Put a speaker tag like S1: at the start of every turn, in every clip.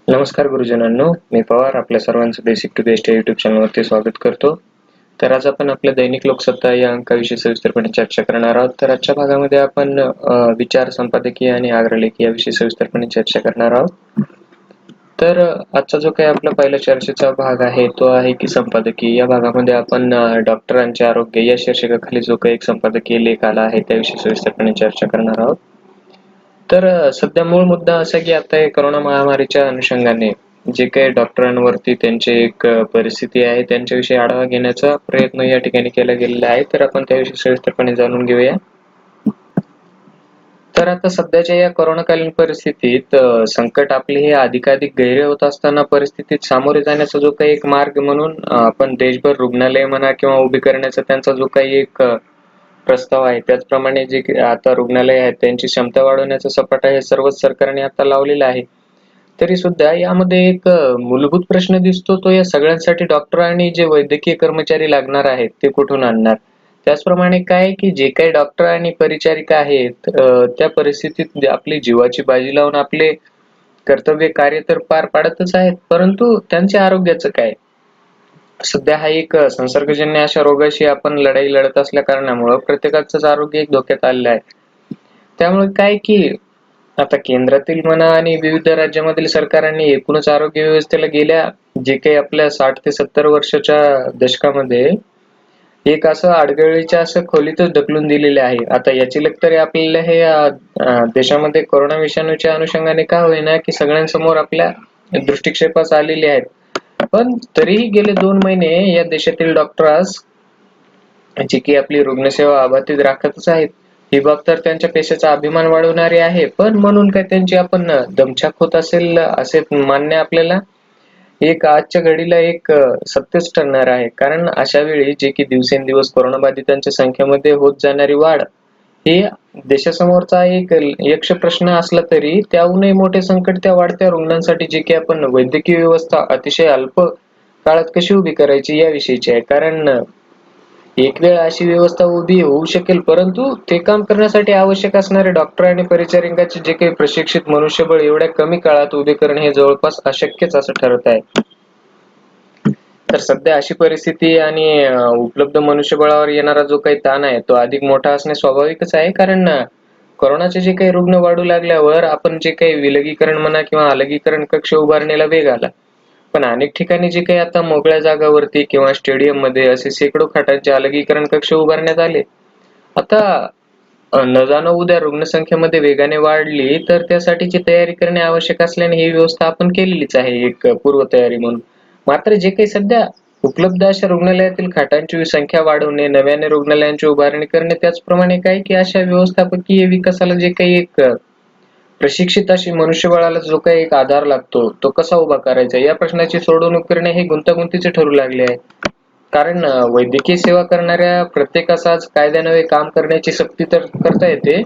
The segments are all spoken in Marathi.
S1: नमस्कार गुरुजनांनो, मी पवार आपल्या सर्वांचं बेसिक टू बेस्ट या यूट्यूब चॅनलवरती स्वागत करतो. तर आज आपण आपल्या दैनिक लोकसत्ता या अंकाविषयी सविस्तरपणे चर्चा करणार आहोत. तर आजच्या भागामध्ये आपण विचार, संपादकीय आणि अग्रलेख याविषयी सविस्तरपणे चर्चा करणार आहोत. तर आजचा जो काही आपला पहिला चर्चेचा भाग आहे तो आहे की संपादकीय. या भागामध्ये आपण डॉक्टरांचे आरोग्य या शीर्षकाखाली जो काही एक संपादकीय लेख आला आहे त्याविषयी सविस्तरपणे चर्चा करणार आहोत. तर सध्या मूळ मुद्दा असा की आता हे कोरोना महामारीच्या अनुषंगाने जे काही डॉक्टरांवरती त्यांची एक परिस्थिती आहे त्यांच्याविषयी आढावा घेण्याचा प्रयत्न या ठिकाणी केला गेलेला आहे. तर आपण त्याविषयी सविस्तरपणे जाणून घेऊया. तर आता सध्याच्या या कोरोनाकालीन परिस्थितीत संकट आपले हे अधिकाधिक गहिरे होत असताना परिस्थितीत सामोरे जाण्याचा जो काही एक मार्ग म्हणून आपण देशभर रुग्णालय म्हणा किंवा उभी करण्याचा त्यांचा जो काही एक प्रस्ताव आहे, त्याचप्रमाणे जे आता रुग्णालय आहेत त्यांची क्षमता वाढवण्याचा सपाटा हे सर्वच सरकारने आता लावलेला आहे. तरी सुद्धा यामध्ये एक मूलभूत प्रश्न दिसतो, तो या सगळ्यांसाठी डॉक्टर आणि जे वैद्यकीय कर्मचारी लागणार आहेत ते कुठून आणणार? त्याचप्रमाणे काय की जे काही डॉक्टर आणि परिचारिका आहेत त्या परिस्थितीत आपली जीवाची बाजी लावून आपले कर्तव्य कार्य तर पार पाडतच आहेत, परंतु त्यांच्या आरोग्याचं काय? सध्या हा एक संसर्गजन्य अशा रोगाशी आपण लढाई लढत असल्या कारणामुळं प्रत्येकाचंच आरोग्य एक धोक्यात आलेलं आहे. त्यामुळे काय की आता केंद्रातील म्हणा आणि विविध राज्यामधील सरकारांनी एकूणच आरोग्य व्यवस्थेला गेल्या जे काही आपल्या 60 ते 70 वर्षाच्या दशकामध्ये एक असं अडगळीच्या असं खोलीतच ढकलून दिलेले आहे. आता याची लग तरी आपल्याला हे देशामध्ये कोरोना विषाणूच्या अनुषंगाने का होईना की सगळ्यांसमोर आपल्या दृष्टिक्षेपास आलेली आहेत. पण तरीही गेले 2 महिने या देशातील डॉक्टर्स जी की आपली रुग्णसेवा अबाधित राखतच आहेत. ही बाब तर त्यांच्या पेशाचा अभिमान वाढवणारी आहे, पण म्हणून काय त्यांची आपण दमछाक होत असेल असे मानणे आपल्याला एक आजच्या घडीला एक सत्यच ठरणार आहे. कारण अशा वेळी जे की दिवसेंदिवस कोरोनाबाधितांच्या संख्येमध्ये होत जाणारी वाढ हे देशासमोरचा एक यक्ष प्रश्न असला तरी त्याहूनही मोठे संकट त्या वाढत्या रुग्णांसाठी जे की आपण वैद्यकीय व्यवस्था अतिशय अल्प काळात कशी उभी करायची याविषयीची आहे. कारण एक वेळ अशी व्यवस्था उभी होऊ शकेल, परंतु ते काम करण्यासाठी आवश्यक असणारे डॉक्टर आणि परिचारिकांचे जे काही प्रशिक्षित मनुष्यबळ एवढ्या कमी काळात उभे करणे हे जवळपास अशक्यच असं ठरत आहे. तर सध्या अशी परिस्थिती आणि उपलब्ध मनुष्यबळावर येणारा जो काही ताण आहे तो अधिक मोठा असणे स्वाभाविकच आहे. कारण कोरोनाचे जे काही रुग्ण वाढू लागल्यावर आपण जे काही विलगीकरण म्हणा किंवा अलगीकरण कक्ष उभारणीला वेग आला. पण अनेक ठिकाणी जे काही आता मोकळ्या जागावरती किंवा स्टेडियम मध्ये असे शेकडो खाटांचे अलगीकरण कक्ष उभारण्यात आले. आता न जाणं उद्या रुग्णसंख्येमध्ये वेगाने वाढली तर त्यासाठीची तयारी करणे आवश्यक असल्याने ही व्यवस्था आपण केलेलीच आहे एक पूर्वतयारी म्हणून. मात्र जे काही सध्या उपलब्ध अशा रुग्णालयातील खाटांची संख्या वाढवणे, नव्याने रुग्णालयांची उभारणी करणे, त्याचप्रमाणे काय की अशा व्यवस्थापकीय विकासाला जे काही एक प्रशिक्षित अशी मनुष्यबळाला जो काही एक आधार लागतो तो कसा उभा करायचा या प्रश्नाची सोडवणूक करणे हे गुंतागुंतीचे ठरू लागले आहे. कारण वैद्यकीय सेवा करणाऱ्या प्रत्येकास आज कायद्यान्वये काम करण्याची सक्ती तर करता येते.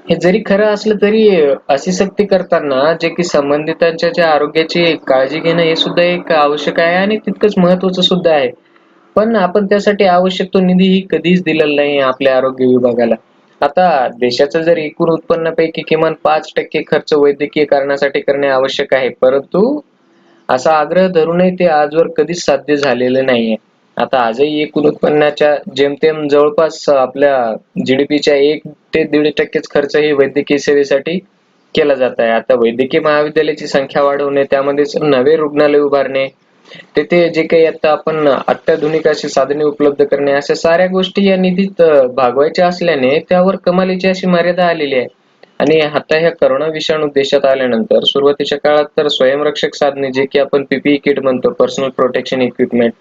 S1: हे जरी खरं असलं तरी अशी सक्ती करताना जे की संबंधितांच्या ज्या आरोग्याची काळजी घेणं हे सुद्धा एक आवश्यक आहे आणि तितकंच महत्त्वाचं सुद्धा आहे. पण आपण त्यासाठी आवश्यक तो निधीही कधीच दिलेला नाही आपल्या आरोग्य विभागाला. आता देशाचं जर एकूण उत्पन्नापैकी किमान 5% खर्च वैद्यकीय कारणासाठी करणे आवश्यक आहे, परंतु असा आग्रह धरूनही ते आजवर कधीच साध्य झालेलं नाहीये. आता आजही एकूण उत्पन्नाच्या जेमतेम जवळपास आपल्या जीडीपीच्या 1 ते 1.5% खर्च ही वैद्यकीय सेवेसाठी केला जात आहे. आता वैद्यकीय महाविद्यालयाची संख्या वाढवणे, त्यामध्ये नवे रुग्णालय उभारणे, तेथे जे काही आता आपण अत्याधुनिक अशी साधने उपलब्ध करणे, अशा साऱ्या गोष्टी या निधीत भागवायच्या असल्याने त्यावर कमालीची अशी मर्यादा आलेली आहे. आणि आता ह्या करोना विषाणू देशात आल्यानंतर सुरुवातीच्या काळात तर स्वयंरक्षक साधने जे की आपण पीपीई किट म्हणतो, पर्सनल प्रोटेक्शन इक्विपमेंट,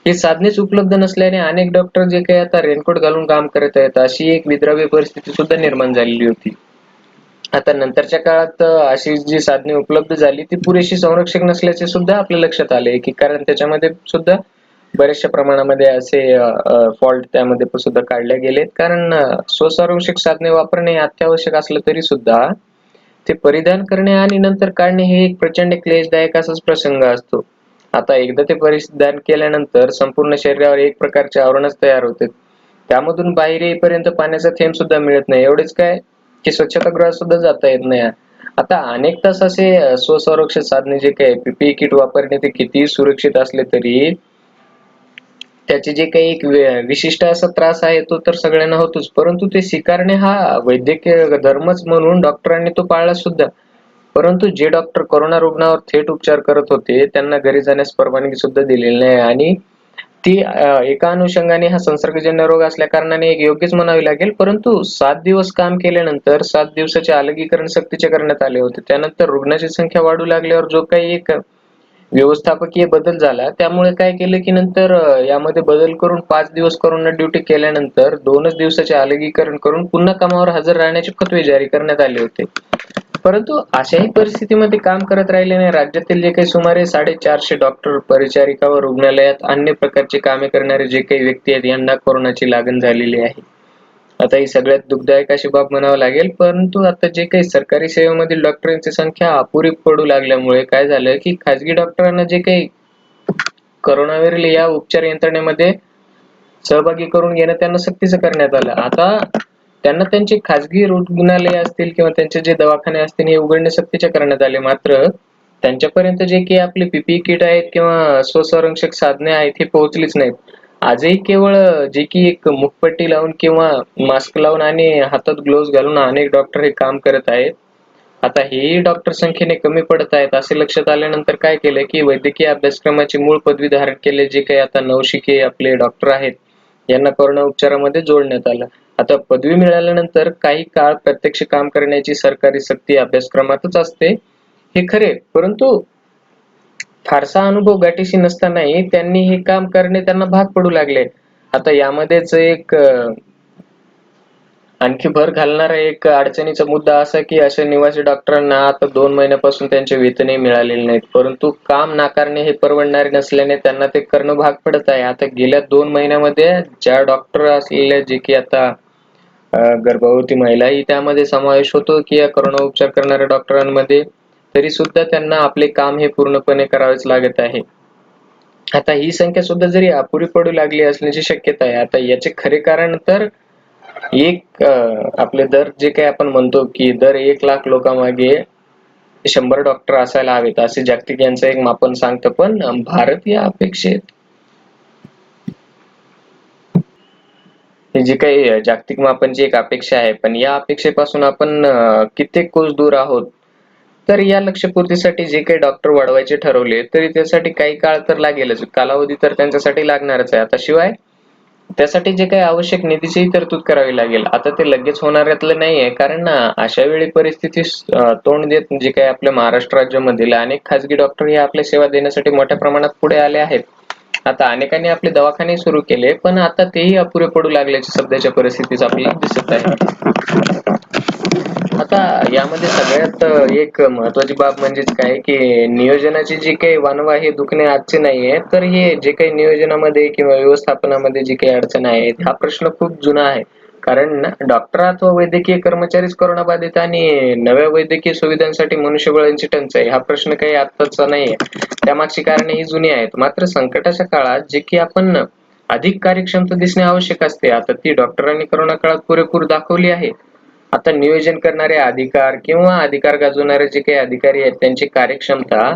S1: ही साधनेच उपलब्ध नसल्याने अनेक डॉक्टर जे काही आता रेनकोट घालून काम करत आहेत अशी एक विद्राव्य परिस्थिती सुद्धा निर्माण झालेली होती. आता नंतरच्या काळात अशी जी साधने उपलब्ध झाली ती पुरेशी संरक्षक नसल्याचे सुद्धा आपल्या लक्षात आले की कारण त्याच्यामध्ये सुद्धा बऱ्याचशा प्रमाणामध्ये असे फॉल्ट त्यामध्ये सुद्धा काढले गेलेत. कारण स्वसंरक्षक साधने वापरणे अत्यावश्यक असलं तरी सुद्धा ते परिधान करणे आणि नंतर काढणे हे एक प्रचंड क्लेशदायक असाच प्रसंग असतो. आता एकदा ते परिधान केल्यानंतर संपूर्ण शरीरावर एक प्रकारचे आवरणच तयार होते. त्यामधून बाहेर येईपर्यंत पाण्याचा थेंब सुद्धा मिळत नाही. एवढेच काय की स्वच्छतागृहात सुद्धा जाता येत नाही. आता अनेक तास असे स्वसंरक्षण साधने जे काही पीपीई किट वापरणे ते कितीही सुरक्षित असले तरी त्याचे जे काही एक विशिष्ट असा त्रास आहे तो तर सगळ्यांना होतोच. परंतु ते स्वीकारणे हा वैद्यकीय धर्मच म्हणून डॉक्टरांनी तो पाळला सुद्धा. परंतु जे डॉक्टर कोरोना रुग्णावर थेट उपचार करत होते त्यांना घरी जाण्यास परवानगी सुद्धा दिलेली नाही आणि ती एका अनुषंगाने हा संसर्गजन्य रोग असल्या कारणाने एक योग्यच म्हणावी लागेल. परंतु 7 दिवस काम केल्यानंतर 7 दिवसाचे अलगीकरण सक्तीचे करण्यात आले होते. त्यानंतर रुग्णाची संख्या वाढू लागल्यावर जो काही एक व्यवस्थापकीय बदल झाला त्यामुळे काय केलं की नंतर यामध्ये बदल करून 5 दिवस कोरोना ड्युटी केल्यानंतर 2च दिवसाचे अलगीकरण करून पुन्हा कामावर हजर राहण्याचे फतवे जारी करण्यात आले होते. परंतु अशाही परिस्थितीमध्ये काम करत राहिल्याने राज्यातील जे काही सुमारे 450 डॉक्टर, परिचारिका व रुग्णालयात अन्य प्रकारची कामे करणारे जे काही व्यक्ती आहेत यांना कोरोनाची लागण झालेली आहे. आता ही सगळ्यात दुःखदायक अशी बाब म्हणावं लागेल. परंतु आता जे काही सरकारी सेवेमधील डॉक्टरांची संख्या अपुरी पडू लागल्यामुळे काय झालं की खाजगी डॉक्टरांना जे काही कोरोनावरील या उपचार यंत्रणेमध्ये सहभागी करून घेणं त्यांना सक्तीचं करण्यात आलं. आता त्यांना त्यांची खाजगी रुग्णालये असतील किंवा त्यांचे जे दवाखाने असतील हे उघडणे सक्तीचे करण्यात आले. मात्र त्यांच्यापर्यंत जे काही आपले पीपीई किट आहेत किंवा स्वसंरक्षक साधने आहेत हे पोहोचलीच नाहीत. आजही केवळ जे की एक मुखपट्टी लावून किंवा मास्क लावून आणि हातात ग्लोव्हज घालून अनेक डॉक्टर हे काम करत आहेत. आता हेही डॉक्टर संख्येने कमी पडत आहेत असे लक्षात आल्यानंतर काय केलं की वैद्यकीय अभ्यासक्रमाची मूळ पदवी धारण केले जे काही आता नवशिके आपले डॉक्टर आहेत यांना कोरोना उपचारामध्ये जोडण्यात आलं. आता पदवी मिळाल्यानंतर काही काळ प्रत्यक्ष काम करण्याची सरकारी सक्ती अभ्यासक्रमातच असते हे खरे. परंतु फारसा अनुभव गाठीशी नसतानाही त्यांनी हे काम करणे त्यांना भाग पडू लागले. आता यामध्येच एक आणखी भर घालणारा एक अडचणीचा मुद्दा असा की अशा निवासी डॉक्टरांना आता 2 महिन्यापासून त्यांचे वेतनही मिळालेले नाहीत. परंतु काम नाकारणे हे परवडणारे नसल्याने त्यांना ते करणं भाग पडत आहे. आता गेल्या 2 महिन्यामध्ये ज्या डॉक्टर असलेल्या जे की आता गर्भवती महिलाही त्यामध्ये समावेश होतो की या करोना उपचार करणाऱ्या डॉक्टरांमध्ये तरी सुद्धा त्यांना आपले काम हे पूर्णपणे करावेच लागत आहे. आता ही संख्या सुद्धा जरी अपुरी पडू लागली असण्याची शक्यता आहे. आता याचे खरे कारण तर एक आपले दर जे काही आपण म्हणतो की दर 1,00,000 लोकांमागे 100 डॉक्टर असायला हवेत असे जागतिक यांचं एक मापन सांगतं. पण भारत या अपेक्षेत ही जी काही जागतिक मापनची एक अपेक्षा आहे पण या अपेक्षेपासून आपण कित्येक कोस दूर आहोत. तर या लक्ष्यपूर्तीसाठी जे काही डॉक्टर वाढवायचे ठरवले तरी त्यासाठी काही काळ तर लागेलच. कालावधी तर त्यांच्यासाठी लागणारच आहे. आता शिवाय त्यासाठी जे काही आवश्यक निधीचीही तरतूद करावी लागेल. आता ते लगेच होणाऱ्यातलं नाहीये कारण अशा वेळी परिस्थितीस तोंड देत जे काही आपल्या महाराष्ट्र राज्यामधील अनेक खाजगी डॉक्टर हे आपल्या सेवा देण्यासाठी मोठ्या प्रमाणात पुढे आले आहेत. आता अनेकांनी आपले दवाखाने सुरू केले पण आता तेही अपुरे पडू लागल्याचे सध्याच्या परिस्थितीत आपल्याला दिसत आहे. आता यामध्ये सगळ्यात एक महत्वाची बाब म्हणजेच काय की नियोजनाची जी काही वानवा हे दुखणे आजचे नाहीये तर हे जे काही नियोजनामध्ये किंवा व्यवस्थापनामध्ये जी काही अडचण आहे हा प्रश्न खूप जुना आहे. कारण डॉक्टर अथवा वैद्यकीय कर्मचारीच कोरोना बाधित आणि नव्या वैद्यकीय सुविधांसाठी मनुष्यबळाची टंचाई हा प्रश्न काही आत्ताचा नाहीये. त्यामागची कारणे ही जुनी आहेत. मात्र संकटाच्या काळात जे की आपण अधिक कार्यक्षमता दिसणे आवश्यक असते. आता ती डॉक्टरांनी कोरोना काळात पुरेपूर दाखवली आहे. आता नियोजन करणारे अधिकार किंवा अधिकार गाजवणारे जे काही अधिकारी आहेत त्यांची कार्यक्षमता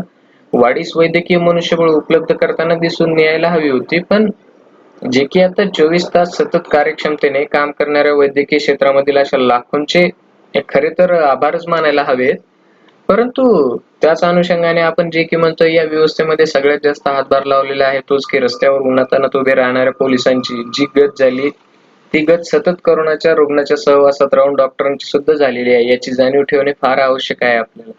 S1: वाढीस वैद्यकीय मनुष्यबळ उपलब्ध करताना दिसून यायला हवी होती. पण जे की आता 24 तास सतत कार्यक्षमतेने काम करणाऱ्या वैद्यकीय क्षेत्रामधील अशा लाखोंचे खरे तर आभारच मानायला हवेत. परंतु त्याच अनुषंगाने आपण जे की म्हणतो या व्यवस्थेमध्ये सगळ्यात जास्त हातभार लावलेला आहे तोच की रस्त्यावर उन्हातान्हात उभे राहणाऱ्या पोलिसांची जी गत झाली ती गत सतत कोरोनाच्या रुग्णाच्या सहवासात राहून डॉक्टरांची सुद्धा झालेली आहे. याची जाणीव ठेवणे फार आवश्यक आहे आपल्याला.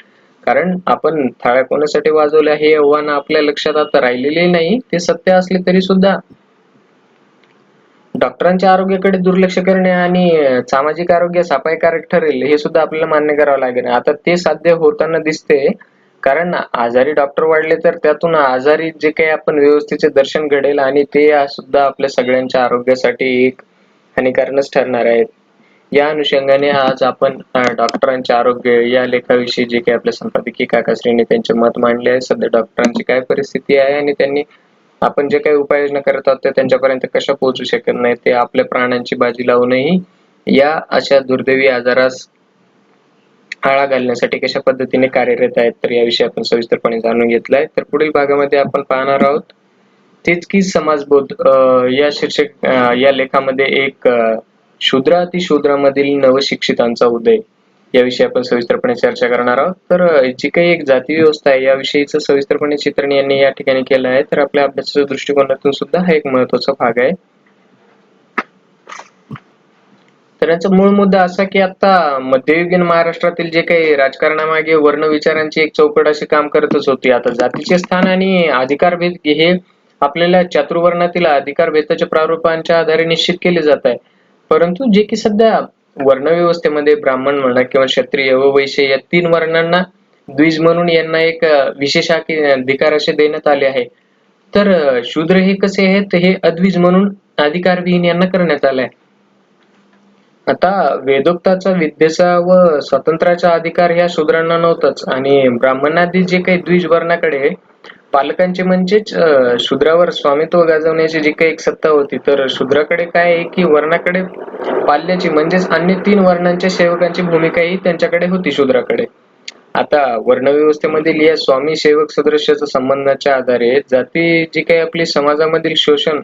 S1: कारण आपण थाळ्या कोणासाठी वाजवल्या हे आव्हान आपल्या लक्षात आता राहिलेले नाही. ते सत्य असले तरी सुद्धा डॉक्टरांच्या आरोग्याकडे दुर्लक्ष करणे आणि सामाजिक आरोग्य अपायकारक ठरेल हे सुद्धा आपल्याला मान्य करावं लागेल. आता ते साध्य होताना दिसते कारण आजारी डॉक्टर वाढले तर त्यातून आजारी जे काही आपण व्यवस्थेचे दर्शन घडेल आणि ते सुद्धा आपल्या सगळ्यांच्या आरोग्यासाठी एक हानिकारकच ठरणार आहेत. या अनुषंगाने आज आपण डॉक्टरांचे आरोग्य या लेखाविषयी जे काही आपल्या संपादकीय काकाश्रींनी त्यांचे मत मांडले आहे. सध्या डॉक्टरांची काय परिस्थिती आहे आणि त्यांनी आपण जे काही उपाययोजना करत आहोत ते त्यांच्यापर्यंत कशा पोहोचू शकत नाही ते आपल्या प्राणांची बाजी लावूनही या अशा दुर्दैवी आजारास आळा घालण्यासाठी कशा पद्धतीने कार्यरत आहेत, तर याविषयी आपण सविस्तरपणे जाणून घेतलंय. तर पुढील भागामध्ये आपण पाहणार आहोत तेच की समाजबोध या लेखामध्ये एक शूद्र अतिशूद्रामधील नवशिक्षितांचा उदय याविषयी आपण सविस्तरपणे चर्चा करणार आहोत. तर जी काही एक जाती व्यवस्था आहे याविषयीचं सविस्तरपणे चित्रण यांनी या ठिकाणी केलं आहे. तर आपल्या अभ्यासाच्या दृष्टिकोनातून सुद्धा हा एक महत्त्वाचा भाग आहे. तर याचा मूळ मुद्दा असा की आता मध्ययुगीन महाराष्ट्रातील जे काही राजकारणामागे वर्ण विचारांची एक चौकट अशी काम करतच होती. आता जातीचे स्थान आणि अधिकारभेद हे आपल्याला चातुर्वर्णातील अधिकारभेदाच्या प्रारूपांच्या आधारे निश्चित केले जात आहे. परंतु जे की सध्या वर्णव्यवस्थेमध्ये ब्राह्मण म्हणा किंवा क्षत्रिय व वैश्य या 3 वर्णांना द्विज म्हणून यांना एक विशेष अधिकार असे देण्यात आले आहे. तर शूद्र हे कसे आहेत, हे अद्विज म्हणून अधिकारविहीन यांना करण्यात आले आहे. आता वेदोक्ताचा, विद्येचा व स्वातंत्र्याचा अधिकार ह्या शूद्रांना नव्हताच आणि ब्राह्मणादी जे काही द्विज वर्णाकडे पालकांचे म्हणजेच शूद्रावर स्वामित्व गाजवण्याची जी काही एक सत्ता होती, तर शूद्राकडे काय आहे की वर्णाकडे पाल्याची म्हणजेच अन्य 3 वर्णांच्या सेवकांची भूमिकाही त्यांच्याकडे होती शूद्राकडे. आता वर्णव्यवस्थेमधील या स्वामी सेवक सदृश्याच्या संबंधाच्या आधारे जाती जी काही आपली समाजामधील शोषण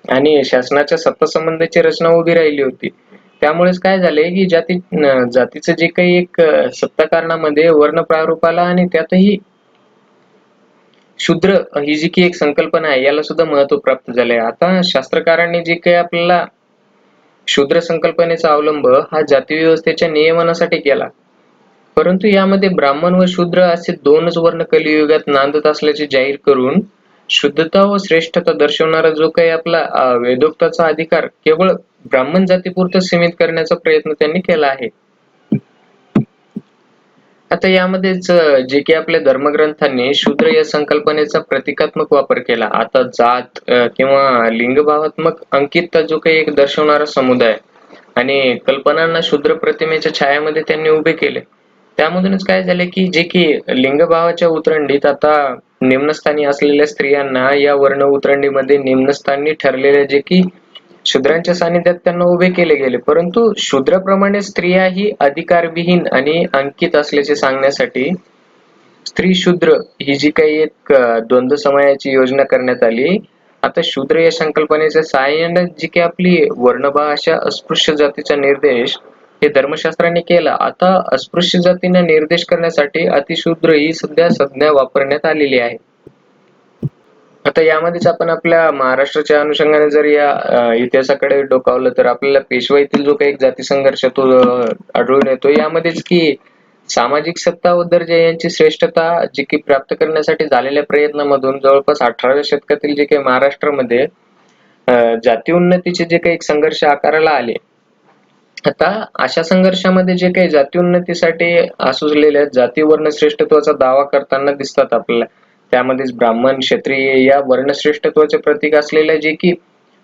S1: आणि शासनाच्या सत्ता संबंधाची रचना उभी राहिली होती. त्यामुळेच काय झाले की जातीचं जे काही एक सत्ता कारणामध्ये वर्ण प्रारूपाला आणि त्यातही शूद्र ही जी की एक संकल्पना आहे याला सुद्धा महत्व प्राप्त झाले. आता शास्त्रकारांनी जे काही आपल्याला शूद्र संकल्पनेचा अवलंब हा जाती व्यवस्थेच्या नियमनासाठी केला. परंतु यामध्ये ब्राह्मण व शूद्र असे 2च वर्ण कलियुगात नांदत असल्याचे जाहीर करून शुद्धता व श्रेष्ठता दर्शवणारा जो काही आपला वेदोक्ताचा अधिकार केवळ ब्राह्मण जातीपुरता सीमित करण्याचा प्रयत्न त्यांनी केला आहे. आता यामध्येच जे की आपल्या धर्मग्रंथांनी शूद्र या संकल्पनेचा प्रतिकात्मक वापर केला. आता जात किंवा लिंगभावात्मक अंकित जो काही एक दर्शवणारा समुदाय आणि कल्पनांना शूद्र प्रतिमेच्या छायामध्ये त्यांनी उभे केले. त्यामधूनच काय झाले की जे की लिंगभावाच्या उतरंडीत आता निम्नस्थानी असलेल्या स्त्रियांना या वर्ण उतरंडीमध्ये निम्नस्थानी ठरलेल्या जे की शूद्रांच्या सानिध्यात त्यांना उभे केले गेले. परंतु शूद्राप्रमाणे स्त्रिया ही अधिकारविहीन आणि अंकित असल्याचे सांगण्यासाठी स्त्री शूद्र ही जी काही एक द्वंद्व समयाची योजना करण्यात आली. आता शूद्र या संकल्पनेच्या सहाय्याने जी काही आपली वर्णभाषा अस्पृश्य जातीचा निर्देश हे धर्मशास्त्राने केला. आता अस्पृश्य जातींना निर्देश करण्यासाठी अतिशूद्र ही सध्या संज्ञा वापरण्यात आलेली आहे. आता यामध्येच आपण आपल्या महाराष्ट्राच्या अनुषंगाने जर या इतिहासाकडे डोकावलं तर आपल्याला पेशवाईतील जो काही जाती संघर्ष तो आढळून येतो. यामध्येच की सामाजिक सत्ता व दर्जा यांची श्रेष्ठता जी की प्राप्त करण्यासाठी झालेल्या प्रयत्नामधून जवळपास 18व्या शतकातील जे काही महाराष्ट्रामध्ये जाती उन्नतीचे जे काही संघर्ष आकाराला आले. आता अशा संघर्षामध्ये जे काही जाती उन्नतीसाठी असुसलेल्या जाती वर्ण श्रेष्ठत्वाचा दावा करताना दिसतात आपल्याला. त्यामध्येच ब्राह्मण, क्षत्रिय या वर्णश्रेष्ठत्वाचे प्रतीक असलेल्या जे की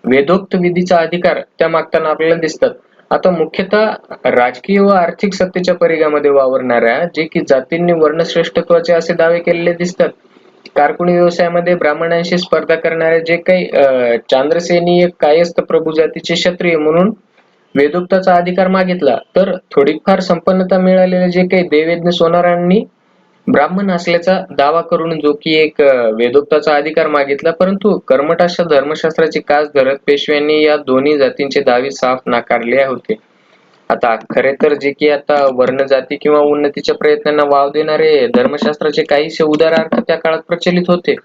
S1: वेदोक्त विधीचा अधिकार त्या मागताना आपल्याला दिसतात. आता मुख्यतः राजकीय व आर्थिक सत्तेच्या परिघामध्ये वावरणाऱ्या जे की जातींनी वर्णश्रेष्ठत्वाचे असे दावे केलेले दिसतात. कारकुनी व्यवसायामध्ये ब्राह्मणांशी स्पर्धा करणारे जे काही चांद्रसेनी एक कायस्थ प्रभू जातीचे क्षत्रिय म्हणून वेदोक्ताचा अधिकार मागितला. तर थोडीफार संपन्नता मिळालेले जे काही देवयज्ञ सोनारांनी ब्राह्मण असल्याचा दावा करून जो की एक वेदोक्ताचा अधिकार मागितला. परंतु कर्मठ अशा धर्मशास्त्राची कास धरत पेशव्यांनी या दोन्ही जातींचे दावे साफ नाकारले होते. आता खरे तर जे की आता वर्ण जाती किंवा उन्नतीच्या प्रयत्नांना वाव देणारे धर्मशास्त्राचे काहीसे उदार अर्थ त्या काळात प्रचलित होते.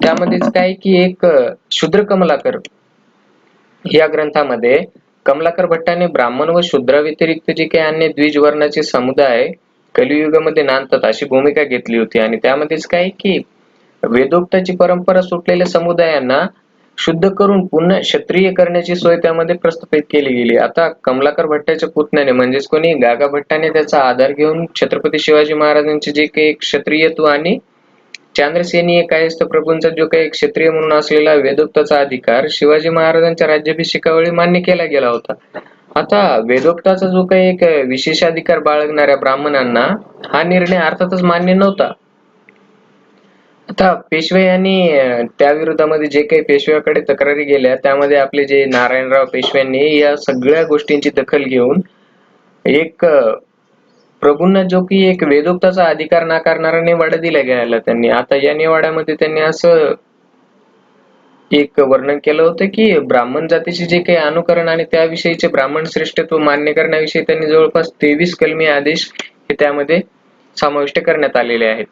S1: त्यामध्येच काय की एक शूद्र कमलाकर या ग्रंथामध्ये कमलाकर भट्टाने ब्राह्मण व शूद्राव्यतिरिक्त जे काही अन्य द्विज वर्णाचे समुदाय कलियुगामध्ये नांदतात अशी भूमिका घेतली होती. आणि त्यामध्येच काय की वेदोक्ताची परंपरा सुटलेल्या समुदायांना शुद्ध करून पुन्हा क्षत्रिय करण्याची सोय त्यामध्ये प्रस्थापित केली गेली. आता कमलाकर भट्टाच्या पुतण्याने म्हणजेच कोणी गागा भट्टाने त्याचा आधार घेऊन छत्रपती शिवाजी महाराजांचे जे काही क्षत्रियत्व आणि चांद्रसेनी कायस्थ प्रभूंचा जो काही क्षत्रिय म्हणून असलेला वेदोक्ताचा अधिकार शिवाजी महाराजांच्या राज्याभिषेकावेळी मान्य केला गेला होता. आता वेदोक्ताचा जो काही एक विशेषाधिकार बाळगणाऱ्या ब्राह्मणांना हा निर्णय अर्थातच मान्य नव्हता. आता पेशवे यांनी त्या विरोधामध्ये जे काही पेशव्याकडे तक्रारी गेल्या त्यामध्ये आपले जे नारायणराव पेशव्यांनी या सगळ्या गोष्टींची दखल घेऊन एक प्रभूंना जो की एक वेदोक्ताचा अधिकार नाकारणारा निवाडा दिला गेला त्यांनी. आता या निवाड्यामध्ये त्यांनी असं एक वर्णन केलं होतं की ब्राह्मण जातीचे जे काही अनुकरण आणि त्याविषयीचे ब्राह्मण श्रेष्ठत्व मान्य करण्याविषयी त्यांनी जवळपास 23 कलमी आदेश हे त्यामध्ये समाविष्ट करण्यात आलेले आहेत.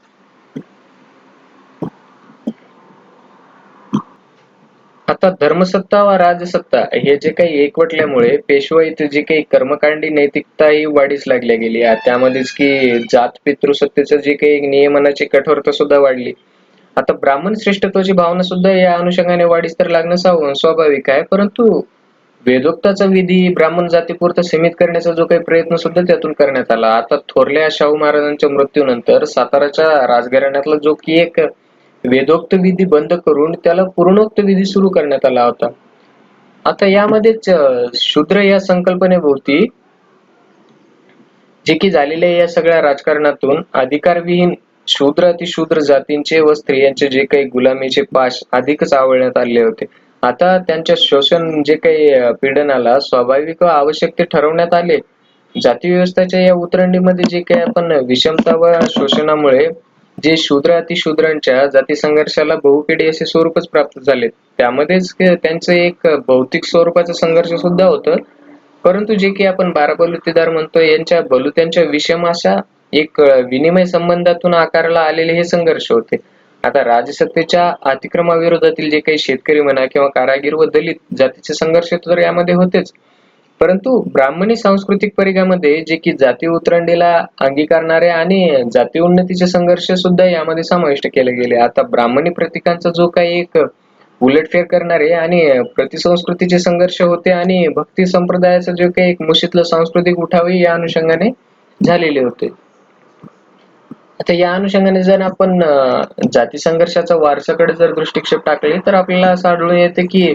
S1: आता धर्मसत्ता व राजसत्ता हे जे काही एकवटल्यामुळे पेशवाईत जी काही कर्मकांडी नैतिकता ही वाढीस लागल्या गेली. त्यामध्येच की जात पितृसत्तेचं जे काही नियमनाची कठोरता सुद्धा वाढली. आता ब्राह्मण श्रेष्ठत्वाची भावना सुद्धा या अनुषंगाने वाढीस तर लागणं स्वाभाविक आहे, परंतु वेदोक्ताचा विधी ब्राह्मण जातीपुरता सीमित करण्याचा जो काही प्रयत्न सुद्धा त्यातून करण्यात आला. आता थोरल्या शाहू महाराजांच्या मृत्यूनंतर साताराच्या राजघराण्यातला जो की एक वेदोक्त विधी बंद करून त्याला पूर्णोक्त विधी सुरू करण्यात आला होता. आता यामध्येच शूद्र या संकल्पनेभोवती जे की झालेल्या या सगळ्या राजकारणातून अधिकारविहीन शूद्र अतिशूद्र जातींचे व स्त्रियांचे जे काही गुलामीचे पाश अधिकच आवळण्यात आले होते. आता त्यांच्या शोषण जे काही पीडनाला स्वाभाविक व आवश्यक ते ठरवण्यात आले. जाती व्यवस्थेच्या या उतरंडीमध्ये जे काही आपण विषमता व शोषणामुळे जे शूद्र अतिशूद्रांच्या जाती संघर्षाला बहुपिढी असे स्वरूपच प्राप्त झाले. त्यामध्येच त्यांचं एक भौतिक स्वरूपाचं संघर्ष सुद्धा होतं, परंतु जे की आपण 12 बलुतेदार म्हणतो यांच्या बलुत्यांच्या विषम अशा एक विनिमय संबंधातून आकारला आलेले हे संघर्ष होते. आता राजसत्तेच्या अतिक्रमाविरोधातील जे काही शेतकरी म्हणा किंवा कारागीर व दलित जातीचे संघर्ष तर यामध्ये होतेच, परंतु ब्राह्मणी सांस्कृतिक परिघामध्ये जे की जाती उतरंडीला अंगीकारणारे आणि जाती उन्नतीचे संघर्ष सुद्धा यामध्ये समाविष्ट केले गेले. आता ब्राह्मणी प्रतीकांचा जो काही एक उलटफेर करणारे आणि प्रतिसंस्कृतीचे संघर्ष होते आणि भक्ती संप्रदायाचा जो काही एक मुशीतलं सांस्कृतिक उठावही या अनुषंगाने झालेले होते. आता या अनुषंगाने जर आपण जाती संघर्षाचा वारसाकडे जर दृष्टिक्षेप टाकले तर आपल्याला असं आढळून येते की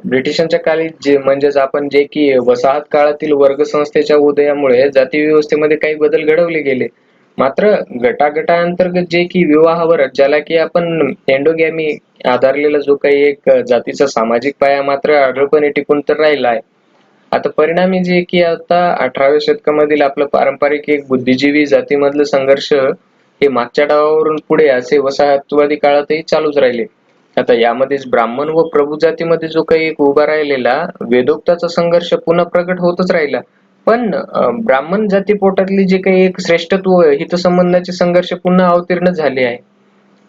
S1: ब्रिटिशांच्या काळी जे म्हणजेच आपण जे की वसाहत काळातील वर्ग संस्थेच्या उदयामुळे जाती व्यवस्थेमध्ये काही बदल घडवले गेले. मात्र गटागटांतर्गत जे की विवाहावर ज्याला की आपण एंडोगॅमी आधारलेला जो काही एक जातीचा सामाजिक पाया मात्र आढळपणे टिकून तर राहिला आहे. आता परिणामी जे की आता 18व्या शतकामधील आपलं पारंपरिक एक बुद्धिजीवी जातीमधलं संघर्ष हे मागच्या डावावरून पुढे असे वसाहतवादी काळातही चालूच राहिले. आता यामध्येच ब्राह्मण व प्रभू जातीमध्ये जो काही एक उभा राहिलेला वेदोक्ताचा संघर्ष पुन्हा प्रगट होतच राहिला. पण ब्राह्मण जाती पोटातली जे काही एक श्रेष्ठत्व हितसंबंधाचे संघर्ष पुन्हा अवतीर्ण झाले आहे.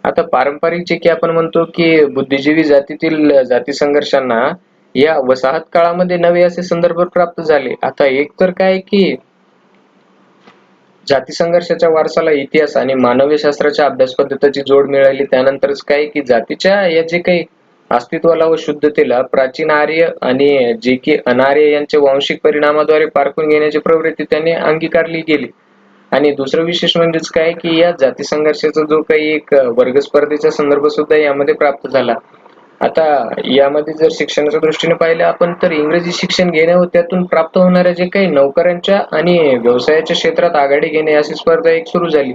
S1: आता पारंपरिक जे की आपण म्हणतो की बुद्धिजीवी जातीतील जाती संघर्षांना या वसाहत काळामध्ये नवे असे संदर्भ प्राप्त झाले. आता एक तर काय की जाती संघर्षाच्या वारसाला इतिहास आणि मानवी शास्त्राच्या अभ्यास पद्धतीची जोड मिळाली. त्यानंतरच काय की जातीच्या या जे काही अस्तित्वाला व शुद्धतेला प्राचीन आर्य आणि जे की अनार्य यांच्या वांशिक परिणामाद्वारे पारखून घेण्याची प्रवृत्ती त्यांनी अंगीकारली गेली. आणि दुसरं विशेष म्हणजेच काय की या जाती संघर्षाचा जो काही एक वर्ग स्पर्धेचा संदर्भ सुद्धा यामध्ये प्राप्त झाला. आता यामध्ये जर शिक्षणाच्या दृष्टीने पाहिलं आपण तर इंग्रजी शिक्षण घेणे व त्यातून प्राप्त होणाऱ्या जे काही नोकऱ्यांच्या आणि व्यवसायाच्या क्षेत्रात आघाडी घेणे अशी स्पर्धा एक सुरू झाली.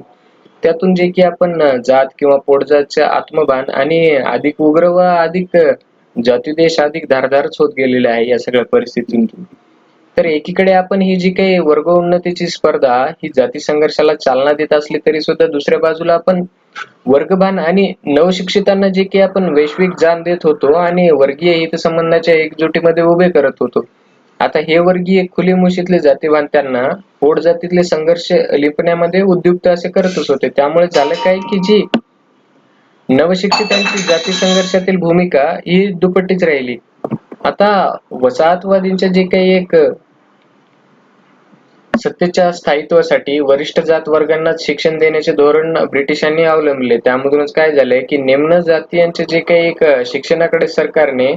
S1: त्यातून जे की आपण जात किंवा पोटजातचे आत्मभान आणि अधिक उग्र व अधिक जातिदेश अधिक धारदारच होत गेलेले आहे या सगळ्या परिस्थितीतून. तर एकीकडे आपण ही जी काही वर्गोन्नतीची स्पर्धा ही जाती संघर्षाला चालना देत असली तरी सुद्धा दुसऱ्या बाजूला आपण वर्गभान आणि नवशिक्षितांना जे की आपण वैश्विक जाण देत होतो आणि वर्गीय हितसंबंधाच्या एकजुटीमध्ये उभे करत होतो. आता हे वर्गीय खुलेमुशीतले जातीभान त्यांना पोट जातीतले संघर्ष लिपण्यामध्ये उद्युक्त असे करतच होते. त्यामुळे झालं काय की जी नवशिक्षितांची जाती संघर्षातील भूमिका ही दुपट्टीच राहिली. आता वसाहतवादींचे जे काही एक सत्तेच्या स्थायित्वासाठी वरिष्ठ जात वर्गांनाच शिक्षण देण्याचे धोरण ब्रिटिशांनी अवलंबले. त्यामधूनच काय झालंय की निम्न जातीयांचे जे काही एक शिक्षणाकडे सरकारने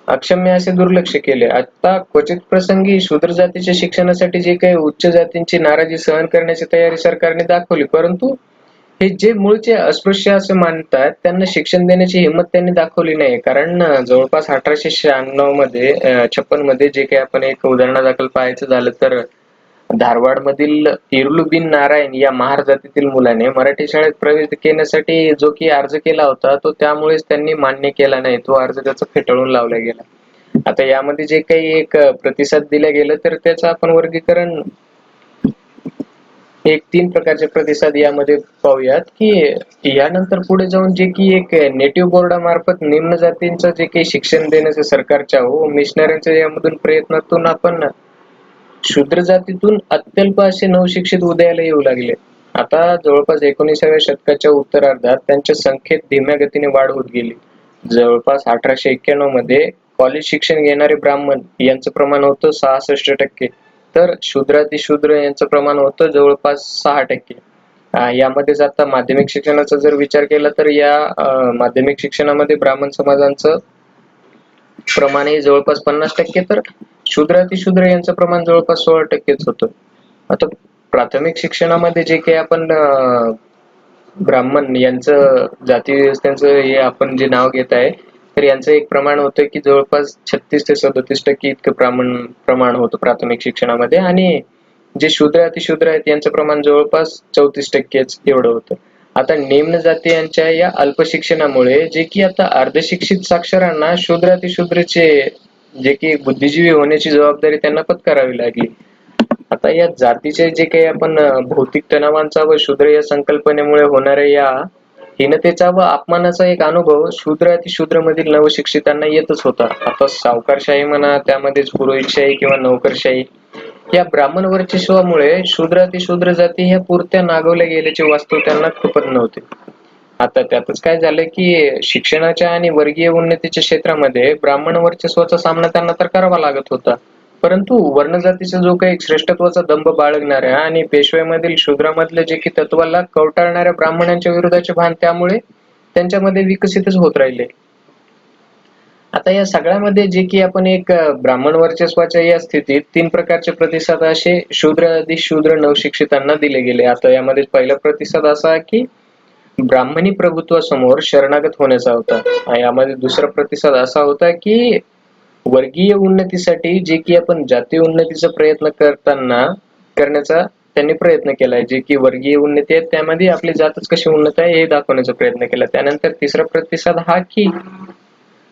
S1: अक्षम्य असे दुर्लक्ष केले. आता क्वचित प्रसंगी शूद्र जातीच्या शिक्षणासाठी जे काही उच्च जातींची नाराजी सहन करण्याची तयारी सरकारने दाखवली, परंतु हे जे मूळचे अस्पृश्य असे मानतात त्यांना शिक्षण देण्याची हिंमत त्यांनी दाखवली नाही. कारण जवळपास 1896 मध्ये 56 मध्ये जे काही आपण एक उदाहरणादाखल पाहायचं झालं तर धारवाडमधील इरलुबीन नारायण या महार जातीतील मुलाने मराठी शाळेत प्रवेश घेण्यासाठी जो की अर्ज केला होता तो त्यामुळेच त्यांनी मान्य केला नाही. तो अर्ज त्याचा फेटाळून लावला गेला. आता यामध्ये जे काही एक प्रतिसाद दिला गेला तर त्याचं आपण वर्गीकरण एक 3 प्रकारचे प्रतिसाद यामध्ये पाहूयात, की यानंतर पुढे जाऊन जे की एक नेटिव्ह बोर्डामार्फत निम्न जातींचं जे काही शिक्षण देण्याचं सरकारच्या मिशनऱ्यांच्या यामधून प्रयत्नातून आपण शूद्र जातीतून अत्यल्प असे नवशिक्षित उदयाला येऊ लागले. आता जवळपास 19व्या शतकाच्या उत्तरार्धात त्यांच्या संख्येत धीम्या गतीने वाढ होत गेली. जवळपास 1891 मध्ये कॉलेज शिक्षण घेणारे ब्राह्मण यांचं प्रमाण होतं 66%, तर शूद्रातिशूद्र यांचं प्रमाण होतं जवळपास 6%. यामध्येच आता माध्यमिक शिक्षणाचा जर विचार केला तर या माध्यमिक शिक्षणामध्ये ब्राह्मण समाजाचं प्रमाण हे जवळपास 50%, तर शूद्रातिशूद्र यांचं प्रमाण जवळपास 16%च होतं. आता प्राथमिक शिक्षणामध्ये जे काही आपण ब्राह्मण यांचं जाती व्यवस्थांचं हे आपण जे नाव घेत आहे, तर यांचं एक प्रमाण होतं की जवळपास 36 ते 37% इतकं प्रमाण होतं प्राथमिक शिक्षणामध्ये, आणि जे शूद्र अतिशूद्र आहेत यांचं प्रमाण जवळपास 34%च एवढं होतं. आता निम्न जातीयांच्या या अल्प शिक्षणामुळे जे की आता अर्धशिक्षित साक्षरांना शूद्र अतिशूद्रचे जे की बुद्धिजीवी होण्याची जबाबदारी त्यांना पत्करावी लागली. आता या जातीचे जे काही आपण भौतिक तणावांचा व शूद्र या संकल्पनेमुळे होणाऱ्या या हीनतेचा व अपमानाचा एक अनुभव शूद्र अतिशूद्र मधील नवशिक्षितांना येतच होता. आता सावकारशाही म्हणा, त्यामध्येच पुरोहितशाही किंवा नोकरशाही या ब्राह्मण वर्चस्वामुळे शूद्र अतिशूद्र जाती ह्या पुरत्या नागवल्या गेल्याचे वास्तव त्यांना खपत नव्हते. आता त्यातच काय झालं की शिक्षणाच्या आणि वर्गीय उन्नतीच्या क्षेत्रामध्ये ब्राह्मण वर्चस्वाचा सामना त्यांना तर करावा लागत होता, परंतु वर्णजातीचा जो काही श्रेष्ठत्वाचा दंभ बाळगणाऱ्या आणि पेशव्यामधील शूद्रामधले जे की तत्वाला कवटाळणाऱ्या ब्राह्मणांच्या विरोधाचे भान त्यामुळे त्यांच्यामध्ये विकसितच होत राहिले. आता या सगळ्यामध्ये जे की आपण एक ब्राह्मण वर्चस्वाच्या या स्थितीत 3 प्रकारचे प्रतिसाद असे शूद्र अधिशूद्र नवशिक्षितांना दिले गेले. आता यामध्ये पहिला प्रतिसाद असा की ब्राह्मणी प्रभुत्वासमोर शरणागत होण्याचा होता. यामध्ये दुसरा प्रतिसाद असा होता की वर्गीय उन्नतीसाठी जे की आपण जातीय उन्नतीचा प्रयत्न करण्याचा त्यांनी प्रयत्न केलाय. जे की वर्गीय उन्नती आहे त्यामध्ये आपली जातच कशी उन्नत आहे हे दाखवण्याचा प्रयत्न केला. त्यानंतर तिसरा प्रतिसाद हा की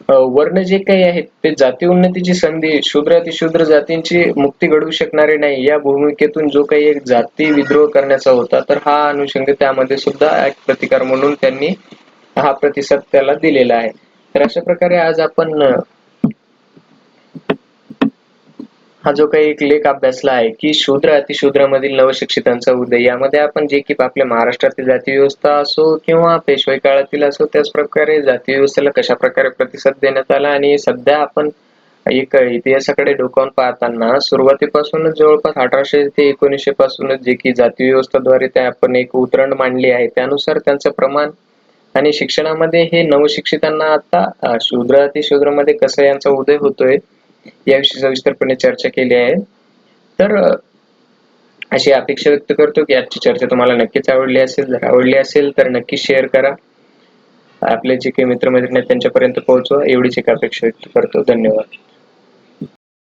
S1: वर्ण जे काही आहेत ते जाती उन्नतीची संधी शूद्र अतिशूद्र जातींची मुक्ती घडवू शकणारे नाही या भूमिकेतून जो काही एक जाती विद्रोह करण्याचा होता, तर हा अनुषंग त्यामध्ये सुद्धा एक प्रतिकार म्हणून त्यांनी हा प्रतिसाद त्याला दिलेला आहे. तर अशा प्रकारे आज आपण हा जो काही एक लेख अभ्यासला आहे की शूद्र अतिशूद्रामधील नवशिक्षितांचा उदय, यामध्ये आपण जे की आपल्या महाराष्ट्रातील जाती व्यवस्था असो किंवा पेशवाई काळातील असो, त्याच प्रकारे जाती व्यवस्थेला कशा प्रकारे प्रतिसाद देण्यात आला, आणि सध्या आपण एक इतिहासाकडे डोकावून पाहताना सुरुवातीपासूनच जवळपास 1800 ते 1900 पासूनच जे की जाती व्यवस्थाद्वारे त्या आपण एक उतरंड मांडली आहे, त्यानुसार त्यांचं प्रमाण आणि शिक्षणामध्ये हे नवशिक्षितांना आता शूद्र अतिशूद्रामध्ये कसं यांचा उदय होतोय याविषयी सविस्तरपणे चर्चा केली आहे. तर अशी अपेक्षा व्यक्त करतो की आजची चर्चा तुम्हाला नक्कीच आवडली असेल. जर आवडली असेल तर नक्की शेअर करा, आपले जे काही मित्रमैत्रिणी आहेत त्यांच्यापर्यंत पोहोचवा, एवढीच एक अपेक्षा व्यक्त करतो. धन्यवाद.